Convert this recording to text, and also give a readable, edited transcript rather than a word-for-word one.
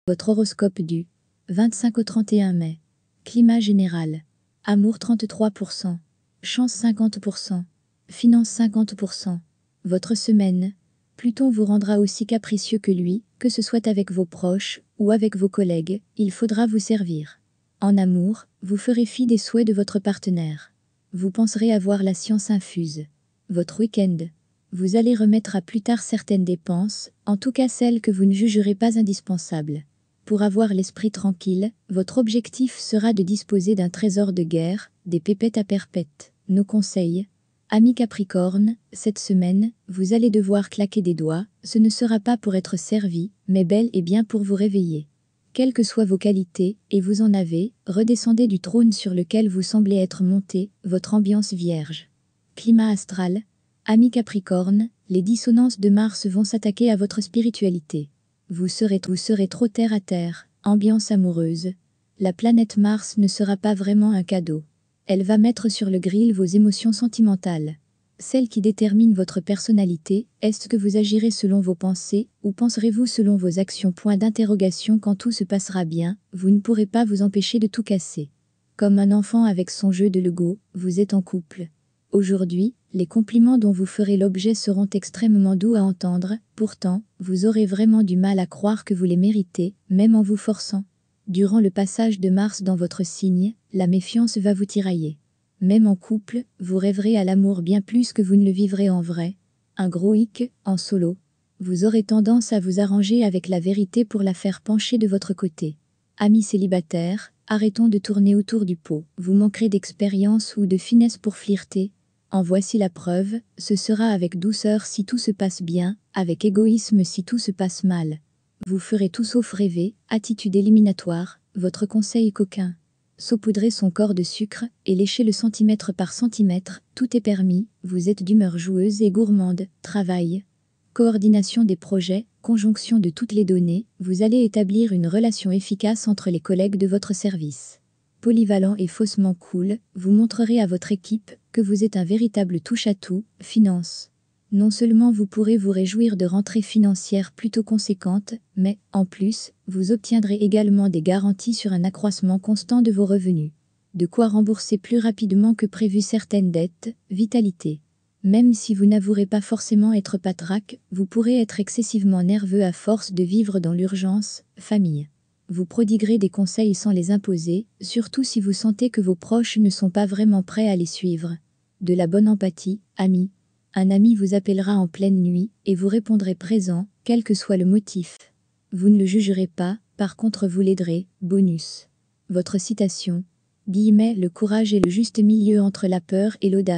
Votre horoscope du 25 au 31 mai. Climat général. Amour 33%. Chance 50%. Finance 50%. Votre semaine. Pluton vous rendra aussi capricieux que lui, que ce soit avec vos proches ou avec vos collègues, il faudra vous servir. En amour, vous ferez fi des souhaits de votre partenaire. Vous penserez avoir la science infuse. Votre week-end. Vous allez remettre à plus tard certaines dépenses, en tout cas celles que vous ne jugerez pas indispensables. Pour avoir l'esprit tranquille, votre objectif sera de disposer d'un trésor de guerre, des pépettes à perpète. Nos conseils. Amis Capricorne, cette semaine, vous allez devoir claquer des doigts, ce ne sera pas pour être servi, mais bel et bien pour vous réveiller. Quelles que soient vos qualités, et vous en avez, redescendez du trône sur lequel vous semblez être monté, votre ambiance vierge. Climat astral. Amis Capricorne, les dissonances de Mars vont s'attaquer à votre spiritualité. Vous serez trop terre à terre, ambiance amoureuse. La planète Mars ne sera pas vraiment un cadeau. Elle va mettre sur le grill vos émotions sentimentales. Celles qui déterminent votre personnalité, est-ce que vous agirez selon vos pensées, ou penserez-vous selon vos actions? Point d'interrogation. Quand tout se passera bien, vous ne pourrez pas vous empêcher de tout casser. Comme un enfant avec son jeu de Lego, vous êtes en couple. Aujourd'hui, les compliments dont vous ferez l'objet seront extrêmement doux à entendre, pourtant, vous aurez vraiment du mal à croire que vous les méritez, même en vous forçant. Durant le passage de Mars dans votre signe, la méfiance va vous tirailler. Même en couple, vous rêverez à l'amour bien plus que vous ne le vivrez en vrai. Un gros hic, en solo. Vous aurez tendance à vous arranger avec la vérité pour la faire pencher de votre côté. Amis célibataires, arrêtons de tourner autour du pot. Vous manquerez d'expérience ou de finesse pour flirter. En voici la preuve, ce sera avec douceur si tout se passe bien, avec égoïsme si tout se passe mal. Vous ferez tout sauf rêver, attitude éliminatoire, votre conseil coquin. Saupoudrez son corps de sucre et léchez-le centimètre par centimètre, tout est permis, vous êtes d'humeur joueuse et gourmande, travail. Coordination des projets, conjonction de toutes les données, vous allez établir une relation efficace entre les collègues de votre service. Polyvalent et faussement cool, vous montrerez à votre équipe que vous êtes un véritable touche-à-tout, finance. Non seulement vous pourrez vous réjouir de rentrées financières plutôt conséquentes, mais, en plus, vous obtiendrez également des garanties sur un accroissement constant de vos revenus. De quoi rembourser plus rapidement que prévu certaines dettes, vitalité. Même si vous n'avouerez pas forcément être patraque, vous pourrez être excessivement nerveux à force de vivre dans l'urgence, famille. Vous prodiguerez des conseils sans les imposer, surtout si vous sentez que vos proches ne sont pas vraiment prêts à les suivre. De la bonne empathie, ami. Un ami vous appellera en pleine nuit, et vous répondrez présent, quel que soit le motif. Vous ne le jugerez pas, par contre vous l'aiderez, bonus. Votre citation. Le courage est le juste milieu entre la peur et l'audace.